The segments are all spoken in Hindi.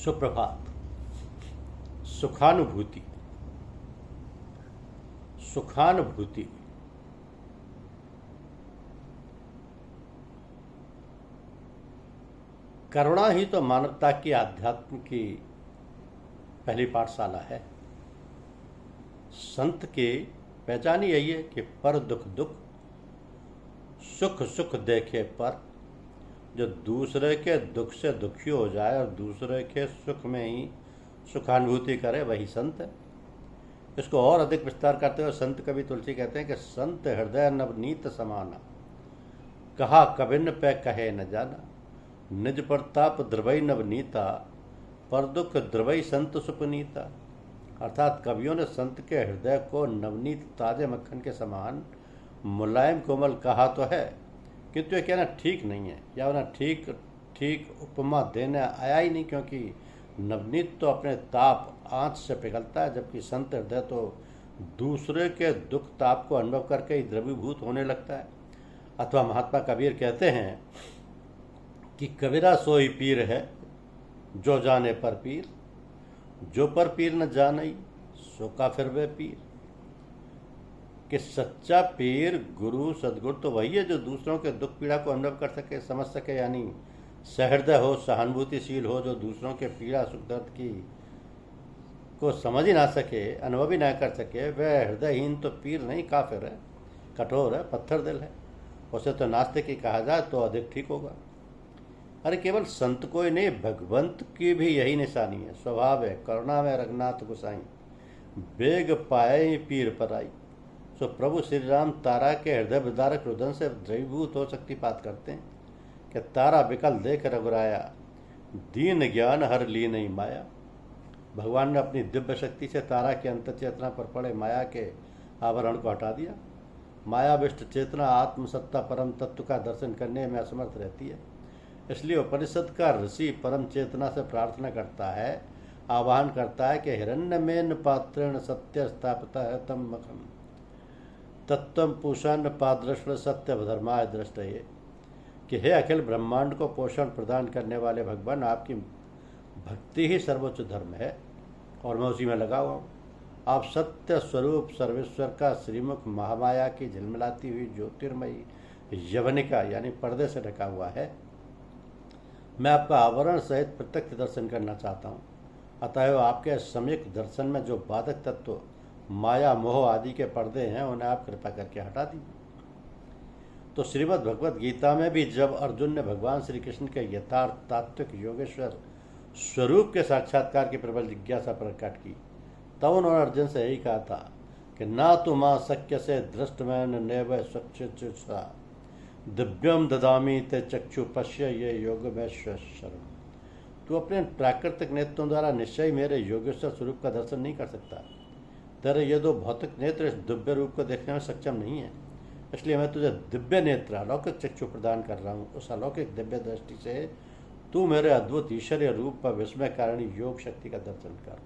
सुप्रभात। सुखानुभूति। सुखानुभूति करुणा ही तो मानवता की आध्यात्म की पहली पाठशाला है। संत की पहचान यही है कि पर दुख दुख, सुख सुख देखे पर। जो दूसरे के दुख से दुखी हो जाए और दूसरे के सुख में ही सुखानुभूति करे वही संत है। इसको और अधिक विस्तार करते हुए संत कवि तुलसी कहते हैं कि संत हृदय नवनीत समाना, कहा कबिन पे कहे न जाना। निज प्रताप द्रवई नवनीता, पर दुख द्रवई संत सुपनीता। अर्थात कवियों ने संत के हृदय को नवनीत ताजे मक्खन के समान मुलायम कोमल कहा तो है, किंतु ये कहना ठीक नहीं है या उन्हें ठीक उपमा देने आया ही नहीं, क्योंकि नवनीत तो अपने ताप आँच से पिघलता है, जबकि संत हृदय तो दूसरे के दुख ताप को अनुभव करके ही द्रवीभूत होने लगता है। अथवा महात्मा कबीर कहते हैं कि कबीरा सोई पीर है जो जाने पर पीर, जो पर पीर न जानई सो का फिर वे पीर। कि सच्चा पीर गुरु सदगुरु तो वही है जो दूसरों के दुख पीड़ा को अनुभव कर सके, समझ सके, यानी सहृदय हो, सहानुभूतिशील हो। जो दूसरों के पीड़ा सुख दर्द की को समझ ही ना सके, अनुभव ही ना कर सके, वह हृदयहीन तो पीर नहीं, काफिर है, कठोर है, पत्थर दिल है। उसे तो नास्तिक ही कहा जाए तो अधिक ठीक होगा। अरे केवल संत को ही नहीं, भगवंत की भी यही निशानी है, स्वभाव है। करुणा में रघुनाथ गोसाई, बेग पाए पीर पर आई। सो प्रभु श्री राम तारा के हृदय विदारक रुदन से द्रवीभूत हो शक्तिपात करते हैं कि तारा विकल देख रघुराया, दीन ज्ञान हर ली नहीं माया। भगवान ने अपनी दिव्य शक्ति से तारा के अंत चेतना पर पड़े माया के आवरण को हटा दिया। मायाविष्ट चेतना आत्मसत्ता परम तत्व का दर्शन करने में असमर्थ रहती है। इसलिए उपनिषद का ऋषि परम चेतना से प्रार्थना करता है, आह्वान करता है कि हिरण्यमेन पात्रेण सत्य स्थापिता है तम मखम तत्व पूषण पादृष्ण सत्य धर्माय दृष्टये। कि हे अखिल ब्रह्मांड को पोषण प्रदान करने वाले भगवान, आपकी भक्ति ही सर्वोच्च धर्म है और मैं उसी में लगा हुआ हूँ। आप सत्य स्वरूप सर्वेश्वर का श्रीमुख महामाया की झिलमिलाती हुई ज्योतिर्मयी यवनिका यानी पर्दे से ढका हुआ है। मैं आपका आवरण सहित प्रत्यक्ष दर्शन करना चाहता हूँ। अतएव आपके सम्यक दर्शन में जो बाधक तत्व माया मोह आदि के पर्दे हैं उन्हें आप कृपा करके हटा दीजिए। तो श्रीमद् भगवद गीता में भी जब अर्जुन ने भगवान श्री कृष्ण के यथार्थ तात्विक योगेश्वर स्वरूप के साक्षात्कार की प्रबल जिज्ञासा प्रकट की, तब उन्होंने अर्जुन से यही कहा था कि ना तो माँ शक्य से दृष्टमैन नेव स्वच्छा दिव्यम ददामी ते चक्षु पश्य ये योग में शरण। तू अपने प्राकृतिक नेत्रों द्वारा निश्चय मेरे योगेश्वर स्वरूप का दर्शन नहीं कर सकता। तेरे ये दो भौतिक नेत्र इस दिव्य रूप को देखने में सक्षम नहीं है, इसलिए मैं तुझे दिव्य नेत्र अलौकिक चक्षु प्रदान कर रहा हूँ। उस अलौकिक दिव्य दृष्टि से तू मेरे अद्भुत ईश्वरीय रूप पर विस्मय कारिणी योग शक्ति का दर्शन कर।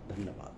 धन्यवाद।